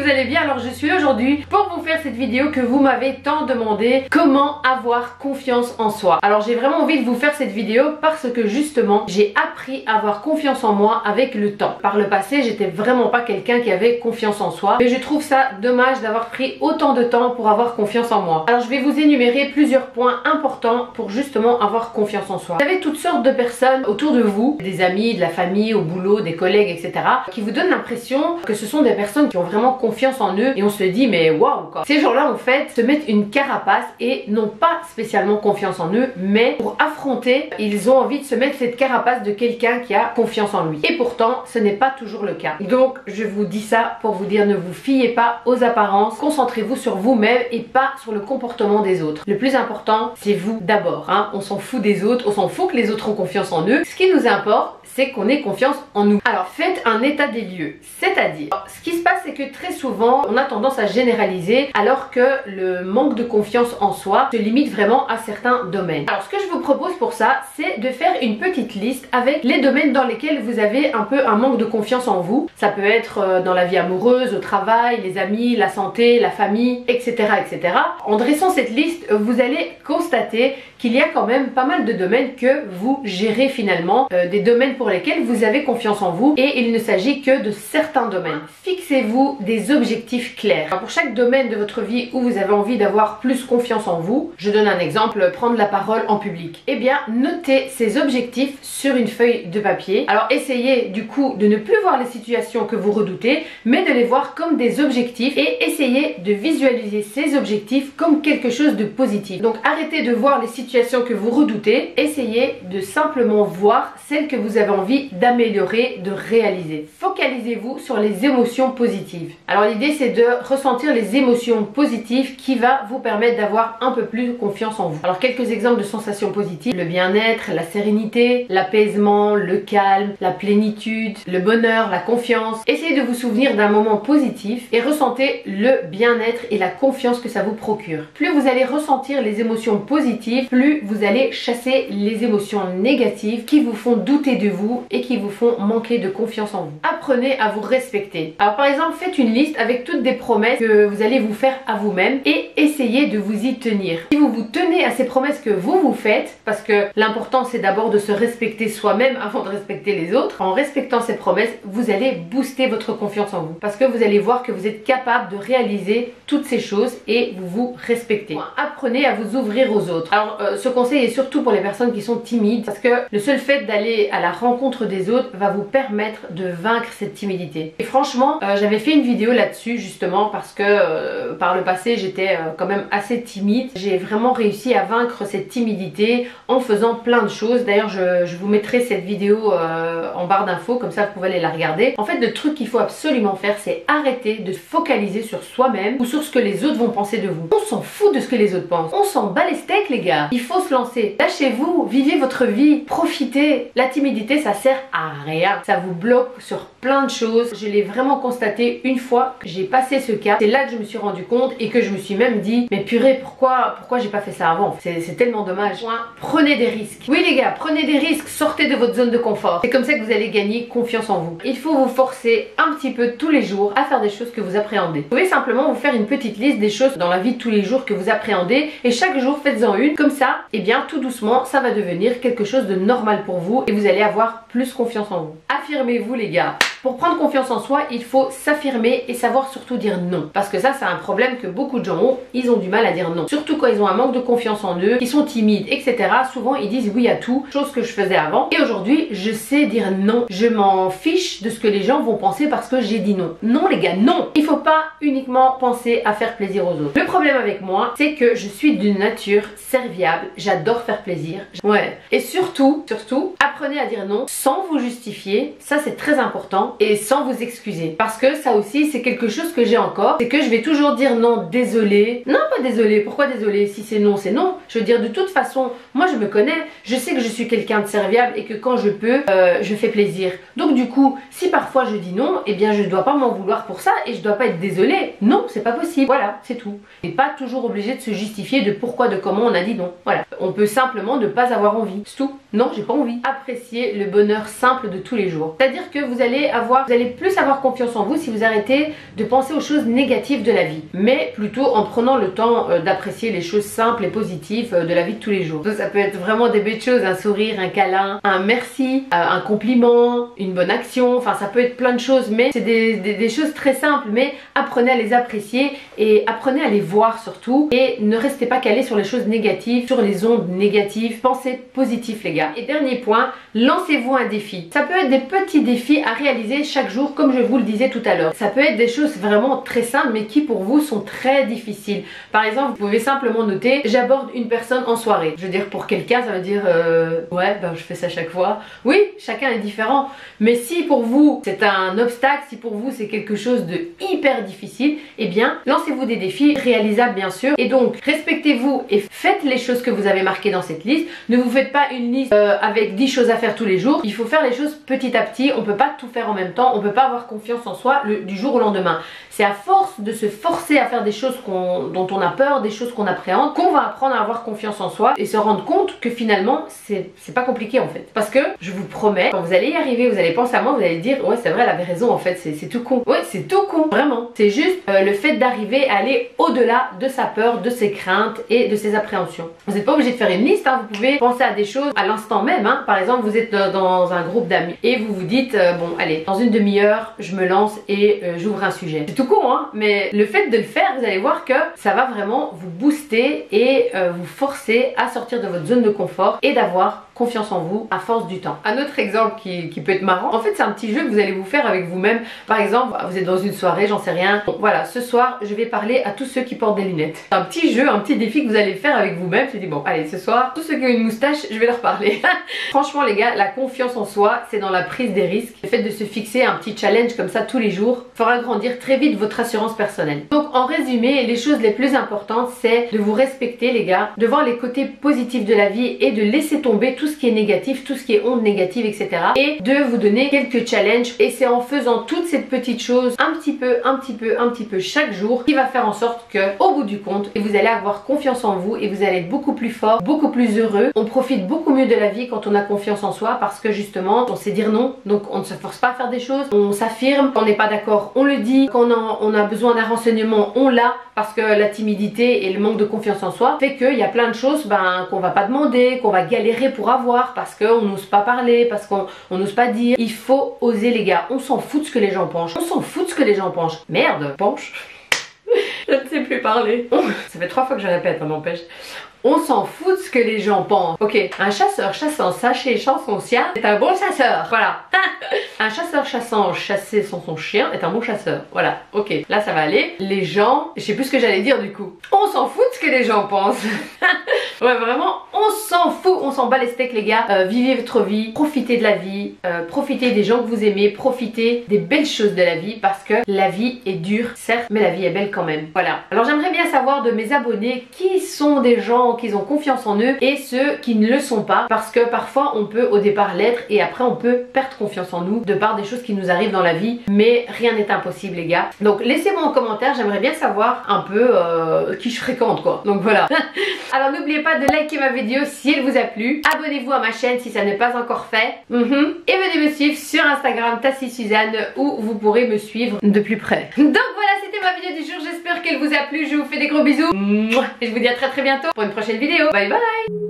vous allez bien. Alors je suis aujourd'hui pour vous faire cette vidéo que vous m'avez tant demandé, comment avoir confiance en soi. Alors j'ai vraiment envie de vous faire cette vidéo parce que justement j'ai appris à avoir confiance en moi avec le temps. Par le passé j'étais vraiment pas quelqu'un qui avait confiance en soi, mais je trouve ça dommage d'avoir pris autant de temps pour avoir confiance en moi. Alors je vais vous énumérer plusieurs points importants pour justement avoir confiance en soi. Vous avez toutes sortes de personnes autour de vous, des amis, de la famille, au boulot, des collègues, etc., qui vous donnent l'impression que ce sont des personnes qui ont vraiment confiance en eux et on se dit mais waouh quoi. Ces gens-là en fait se mettent une carapace et n'ont pas spécialement confiance en eux, mais pour affronter, ils ont envie de se mettre cette carapace de quelqu'un qui a confiance en lui. Et pourtant, ce n'est pas toujours le cas. Donc je vous dis ça pour vous dire, ne vous fiez pas aux apparences, concentrez-vous sur vous-même et pas sur le comportement des autres. Le plus important, c'est vous d'abord, hein. On s'en fout des autres, on s'en fout que les autres ont confiance en eux. Ce qui nous importe, c'est qu'on ait confiance en nous. Alors faites un état des lieux, c'est-à-dire, ce qui se passe c'est que très souvent on a tendance à généraliser alors que le manque de confiance en soi se limite vraiment à certains domaines. Alors ce que je vous propose pour ça, c'est de faire une petite liste avec les domaines dans lesquels vous avez un peu un manque de confiance en vous. Ça peut être dans la vie amoureuse, au travail, les amis, la santé, la famille, etc., etc. En dressant cette liste, vous allez constater qu'il y a quand même pas mal de domaines que vous gérez finalement, des domaines pour lesquels vous avez confiance en vous, et il ne s'agit que de certains domaines. Fixez-vous des objectifs clairs. Alors pour chaque domaine de votre vie où vous avez envie d'avoir plus confiance en vous, je donne un exemple, prendre la parole en public. Eh bien, notez ces objectifs sur une feuille de papier. Alors essayez du coup de ne plus voir les situations que vous redoutez, mais de les voir comme des objectifs et essayez de visualiser ces objectifs comme quelque chose de positif. Donc arrêtez de voir les situations que vous redoutez, essayez de simplement voir celles que vous avez envie d'améliorer, de réaliser. Focalisez-vous sur les émotions positives. Alors l'idée c'est de ressentir les émotions positives qui va vous permettre d'avoir un peu plus confiance en vous. Alors quelques exemples de sensations positives: le bien-être, la sérénité, l'apaisement, le calme, la plénitude, le bonheur, la confiance. Essayez de vous souvenir d'un moment positif et ressentez le bien-être et la confiance que ça vous procure. Plus vous allez ressentir les émotions positives, plus vous allez chasser les émotions négatives qui vous font douter de vous et qui vous font manquer de confiance en vous. Apprenez à vous respecter. Alors par exemple, faites une liste avec toutes des promesses que vous allez vous faire à vous-même et essayez de vous y tenir. Si vous vous tenez à ces promesses que vous vous faites, parce que l'important c'est d'abord de se respecter soi-même avant de respecter les autres, en respectant ces promesses, vous allez booster votre confiance en vous. Parce que vous allez voir que vous êtes capable de réaliser toutes ces choses et vous vous respectez. Apprenez à vous ouvrir aux autres. Alors ce conseil est surtout pour les personnes qui sont timides, parce que le seul fait d'aller à la rencontre des autres va vous permettre de vaincre cette timidité. Et franchement, j'avais fait une vidéo là-dessus justement parce que par le passé j'étais quand même assez timide. J'ai vraiment réussi à vaincre cette timidité en faisant plein de choses. D'ailleurs je vous mettrai cette vidéo en barre d'infos, comme ça vous pouvez aller la regarder. En fait, le truc qu'il faut absolument faire, c'est arrêter de focaliser sur soi-même ou sur ce que les autres vont penser de vous. On s'en fout de ce que les autres pensent. On s'en bat les steaks les gars. Il faut se lancer. Lâchez-vous, vivez votre vie, profitez. La timidité ça sert à rien. Ça vous bloque sur plein de choses. Je l'ai vraiment constaté une fois que j'ai passé ce cap. C'est là que je me suis rendu compte et que je me suis même dit mais purée, pourquoi j'ai pas fait ça avant? C'est tellement dommage. Prenez des risques. Oui les gars, prenez des risques, sortez de votre zone de confort. C'est comme ça que vous allez gagner confiance en vous. Il faut vous forcer un petit peu tous les jours à faire des choses que vous appréhendez. Vous pouvez simplement vous faire une petite liste des choses dans la vie de tous les jours que vous appréhendez et chaque jour faites-en une. Comme ça, et bien tout doucement, ça va devenir quelque chose de normal pour vous et vous allez avoir plus confiance en vous. Affirmez-vous les gars. Pour prendre confiance en soi, il faut s'affirmer et savoir surtout dire non. Parce que ça, c'est un problème que beaucoup de gens ont. Ils ont du mal à dire non. Surtout quand ils ont un manque de confiance en eux, ils sont timides, etc. Souvent, ils disent oui à tout, chose que je faisais avant. Et aujourd'hui, je sais dire non. Je m'en fiche de ce que les gens vont penser parce que j'ai dit non. Non les gars, non. Il faut pas uniquement penser à faire plaisir aux autres. Le problème avec moi, c'est que je suis d'une nature serviable. J'adore faire plaisir. Ouais. Et surtout, apprenez à dire non sans vous justifier. Ça, c'est très important. Et sans vous excuser, parce que ça aussi c'est quelque chose que j'ai encore, c'est que je vais toujours dire non, désolé. Non, pas désolé, pourquoi désolé? Si c'est non, c'est non. Je veux dire, de toute façon, moi je me connais, je sais que je suis quelqu'un de serviable et que quand je peux, je fais plaisir. Donc du coup, si parfois je dis non, eh bien je dois pas m'en vouloir pour ça et je dois pas être désolée. Non, c'est pas possible. Voilà, c'est tout. Et pas toujours obligé de se justifier de pourquoi, de comment on a dit non. Voilà. On peut simplement ne pas avoir envie, c'est tout. Non, j'ai pas envie. Appréciez le bonheur simple de tous les jours. C'est-à-dire que vous allez plus avoir confiance en vous si vous arrêtez de penser aux choses négatives de la vie, mais plutôt en prenant le temps d'apprécier les choses simples et positives de la vie de tous les jours. Ça peut être vraiment des belles choses, un sourire, un câlin, un merci, un compliment, une bonne action, enfin ça peut être plein de choses, mais c'est des choses très simples, mais apprenez à les apprécier et apprenez à les voir surtout, et ne restez pas calés sur les choses négatives, sur les ondes négatives. Pensez positif les gars. Et dernier point, lancez-vous un défi. Ça peut être des petits défis à réaliser chaque jour, comme je vous le disais tout à l'heure. Ça peut être des choses vraiment très simples, mais qui pour vous sont très difficiles. Par exemple, vous pouvez simplement noter: j'aborde une personne en soirée. Je veux dire, pour quelqu'un ça veut dire ouais ben je fais ça chaque fois. Oui, chacun est différent, mais si pour vous c'est un obstacle, si pour vous c'est quelque chose de hyper difficile, eh bien lancez-vous des défis réalisables bien sûr, et donc respectez-vous et faites les choses que vous avez marquées dans cette liste. Ne vous faites pas une liste avec 10 choses à faire tous les jours. Il faut faire les choses petit à petit, on peut pas tout faire en même temps, on peut pas avoir confiance en soi du jour au lendemain. C'est à force de se forcer à faire des choses dont on a peur, des choses qu'on appréhende, qu'on va apprendre à avoir confiance en soi et se rendre compte que finalement c'est pas compliqué en fait. Parce que je vous promets, quand vous allez y arriver, vous allez penser à moi, vous allez dire ouais c'est vrai, elle avait raison en fait, c'est tout con. Ouais, c'est tout con, vraiment. C'est juste le fait d'arriver à aller au-delà de sa peur, de ses craintes et de ses appréhensions. Vous n'êtes pas obligé de faire une liste, hein. Vous pouvez penser à des choses à l'instant même, hein. Par exemple, vous êtes dans un groupe d'amis et vous vous dites bon allez, dans une demi-heure je me lance et j'ouvre un sujet. C'est tout con hein, mais le fait de le faire, vous allez voir que ça va vraiment vous booster et vous forcer à sortir de votre zone de confort et d'avoir confiance en vous à force du temps. Un autre exemple qui peut être marrant, en fait c'est un petit jeu que vous allez vous faire avec vous-même. Par exemple, vous êtes dans une soirée, j'en sais rien. Bon, voilà, ce soir je vais parler à tous ceux qui portent des lunettes. Un petit jeu, un petit défi que vous allez faire avec vous-même. Je dis bon allez, ce soir tous ceux qui ont une moustache, je vais leur parler. Franchement les gars, la confiance en soi c'est dans la prise des risques. Le fait de se fixer un petit challenge comme ça tous les jours fera grandir très vite votre assurance personnelle. Donc en résumé, les choses les plus importantes c'est de vous respecter les gars, de voir les côtés positifs de la vie et de laisser tomber tout ce qui est négatif, tout ce qui est ondes négatives, etc. Et de vous donner quelques challenges. Et c'est en faisant toutes ces petites choses un petit peu chaque jour qui va faire en sorte que au bout du compte, vous allez avoir confiance en vous et vous allez être beaucoup plus fort, beaucoup plus heureux. On profite beaucoup mieux de la vie quand on a confiance en soi parce que justement on sait dire non, donc on ne se force pas à faire des choses, on s'affirme, quand on n'est pas d'accord on le dit, quand on a besoin d'un renseignement on l'a, parce que la timidité et le manque de confiance en soi fait qu'il y a plein de choses qu'on va pas demander, qu'on va galérer pour avoir parce qu'on n'ose pas parler, parce qu'on n'ose pas dire. Il faut oser les gars, on s'en fout de ce que les gens pensent, on s'en fout de ce que les gens pensent. Merde, penche. Je ne sais plus parler. Ça fait 3 fois que je répète, ça m'empêche. On s'en fout de ce que les gens pensent. Ok, un chasseur chassant sachet sans son chien est un bon chasseur. Voilà. Un chasseur chassant chassé sans son chien est un bon chasseur. Voilà, ok, là ça va aller. Les gens, je sais plus ce que j'allais dire du coup. On s'en fout de ce que les gens pensent. Ouais, vraiment, on s'en fout, on s'en bat les steaks les gars. Vivez votre vie, profitez de la vie, profitez des gens que vous aimez, profitez des belles choses de la vie parce que la vie est dure, certes, mais la vie est belle quand même. Voilà. Alors j'aimerais bien savoir de mes abonnés qui sont des gens qui ont confiance en eux et ceux qui ne le sont pas, parce que parfois on peut au départ l'être et après on peut perdre confiance en nous de par des choses qui nous arrivent dans la vie, mais rien n'est impossible les gars. Donc laissez-moi en commentaire, j'aimerais bien savoir un peu qui je fréquente quoi. Donc voilà. Alors n'oubliez pas de liker ma vidéo si elle vous a plu, abonnez-vous à ma chaîne si ça n'est pas encore fait, et venez me suivre sur Instagram Tassie Suzanne où vous pourrez me suivre de plus près. Donc voilà, c'était ma vidéo du jour, j'espère qu'elle vous a plu, je vous fais des gros bisous et je vous dis à très bientôt pour une prochaine vidéo. Bye bye.